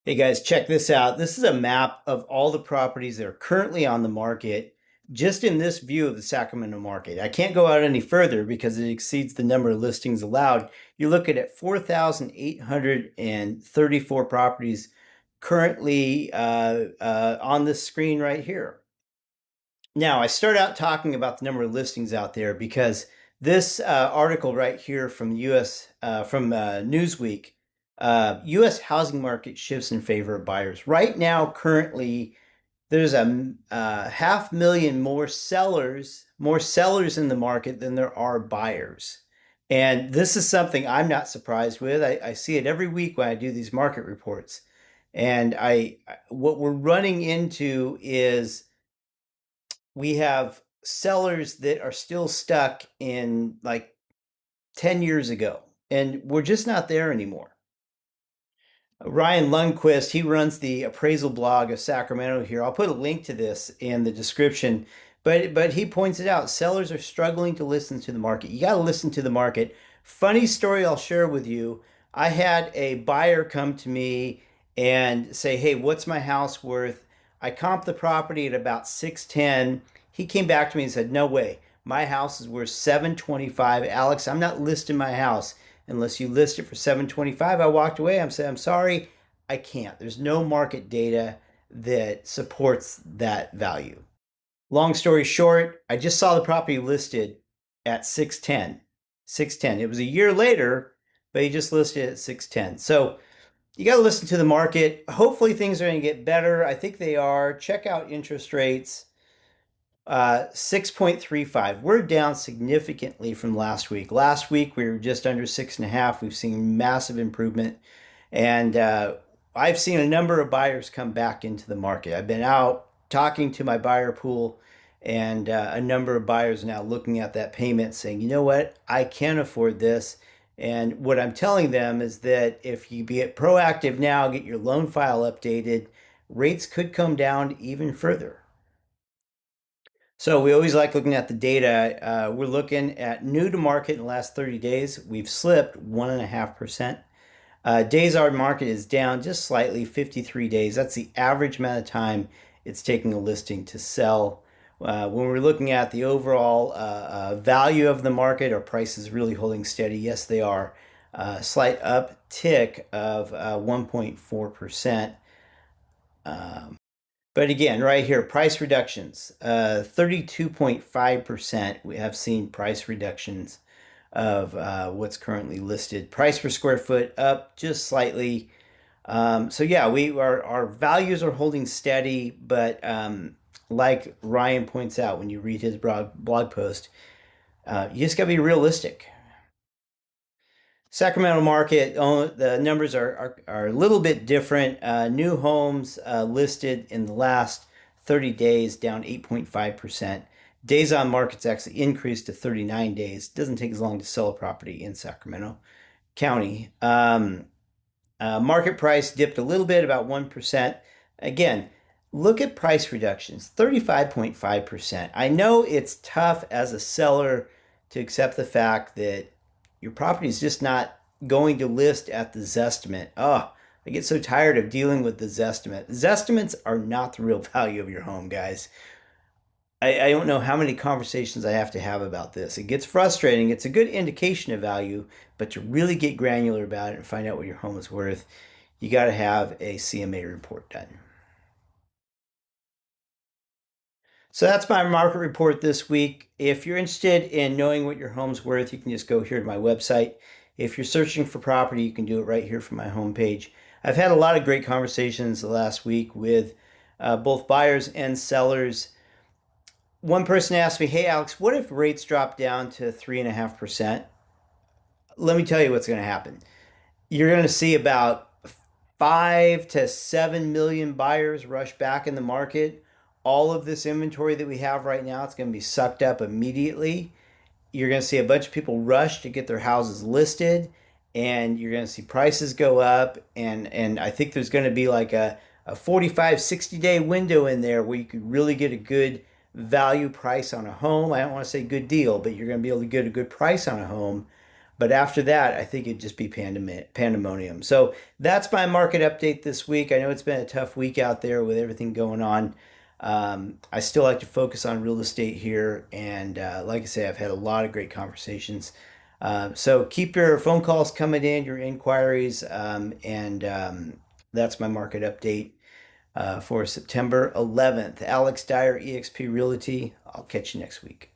Hey guys, check this out. This is a map of all the properties that are currently on the market just in this view of the Sacramento market. I can't go out any further because it exceeds the number of listings allowed. You're looking at 4,834 properties currently on this screen right here. Now, I start out talking about the number of listings out there because this article right here from US from Newsweek, U.S. housing market shifts in favor of buyers. Right now, currently, there's a 500,000 more sellers in the market than there are buyers. And this is something I'm not surprised with. I see it every week when I do these market reports. And what we're running into is we have sellers that are still stuck in like 10 years ago, and we're just not there anymore. Ryan Lundquist, he runs the appraisal blog of Sacramento here. I'll put a link to this in the description, but he points it out. Sellers are struggling to listen to the market. You got to listen to the market. Funny story I'll share with you. I had a buyer come to me and say, "Hey, what's my house worth?" I comped the property at about 610. He came back to me and said, "No way. My house is worth 725. Alex, I'm not listing my house unless you list it for 725." I walked away. I'm saying, "I'm sorry, I can't. There's no market data that supports that value." Long story short, I just saw the property listed at 610. 610. It was a year later, but he just listed it at 610. So you got to listen to the market. Hopefully things are going to get better. I think they are. Check out interest rates. 6.35. We're down significantly from last week. Last week we were just under 6.5. We've seen massive improvement, and I've seen a number of buyers come back into the market. I've been out talking to my buyer pool, and a number of buyers now looking at that payment saying, "You know what? I can afford this." And what I'm telling them is that if you be proactive now, get your loan file updated, rates could come down even further. So we always like looking at the data. We're looking at new to market in the last 30 days. We've slipped 1.5%. Days on market is down just slightly, 53 days. That's the average amount of time it's taking a listing to sell. When we're looking at the overall value of the market, are prices really holding steady? Yes, they are. Slight uptick of 1.4%. But again, right here, price reductions, 32.5%. We have seen price reductions of what's currently listed. Price per square foot up just slightly. So yeah, our values are holding steady, but like Ryan points out when you read his blog post, you just got to be realistic. Sacramento market, the numbers are a little bit different. New homes listed in the last 30 days down 8.5%. Days on market's actually increased to 39 days. Doesn't take as long to sell a property in Sacramento County. Market price dipped a little bit, about 1%. Again, look at price reductions, 35.5%. I know it's tough as a seller to accept the fact that your property is just not going to list at the Zestimate. Oh, I get so tired of dealing with the Zestimate. Zestimates are not the real value of your home, guys. I don't know how many conversations I have to have about this. It gets frustrating. It's a good indication of value, but to really get granular about it and find out what your home is worth, you got to have a CMA report done. So that's my market report this week. If you're interested in knowing what your home's worth, you can just go here to my website. If you're searching for property, you can do it right here from my homepage. I've had a lot of great conversations the last week with both buyers and sellers. One person asked me, "Hey, Alex, what if rates drop down to 3.5%?" Let me tell you what's going to happen. You're going to see about 5 to 7 million buyers rush back in the market. All of this inventory that we have right now, it's going to be sucked up immediately. You're going to see a bunch of people rush to get their houses listed, and you're going to see prices go up. And I think there's going to be like a 45, 60-day window in there where you could really get a good value price on a home. I don't want to say good deal, but you're going to be able to get a good price on a home But after that, I think it'd just be pandemonium. So that's my market update this week. I know it's been a tough week out there with everything going on. I still like to focus on real estate here. And like I say, I've had a lot of great conversations. So keep your phone calls coming in, your inquiries, and that's my market update for September 11th. Alex Dyer, eXp Realty. I'll catch you next week.